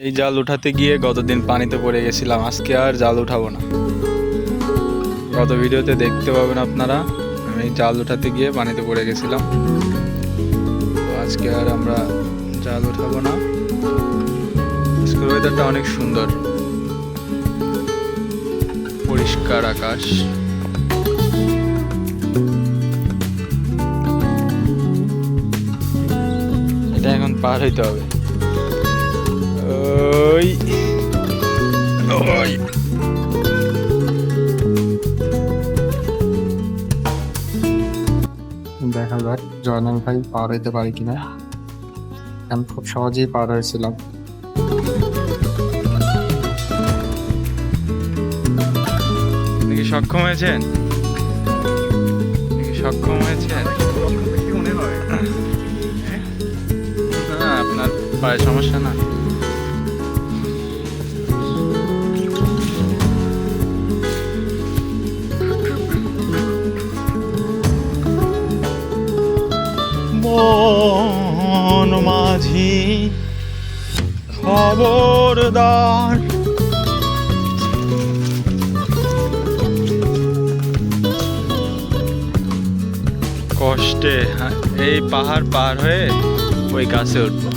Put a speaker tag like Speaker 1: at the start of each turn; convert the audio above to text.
Speaker 1: এই জাল উঠাতে গিয়ে গতদিন পানিতে পড়ে গেছিলাম, আজকে আর জাল উঠাবো না। গত ভিডিওতে দেখতে পাবেন আপনারা, আমি জাল উঠাতে গিয়ে পানিতে পড়ে গেছিলাম। তো আজকে আর আমরা জাল উঠাবো না। আজকের ওয়েদারটা অনেক সুন্দর, পরিষ্কার আকাশ। এটা এখন পার হইতে হবে। ওই ওই
Speaker 2: দেখা যাক জয়নাল ভাই পার হইতে পারি কিনা। আমি খুব সহজেই পার হয়েছিলাম।
Speaker 1: নাকি সক্ষম হয়েছেন? নাকি সক্ষম হয়েছেন? না, আপনার পায়ে সমস্যা না। বন মাঝি খবরদার, কষ্টে এই পাহাড় পার হয়ে ওই গাছে উঠবো।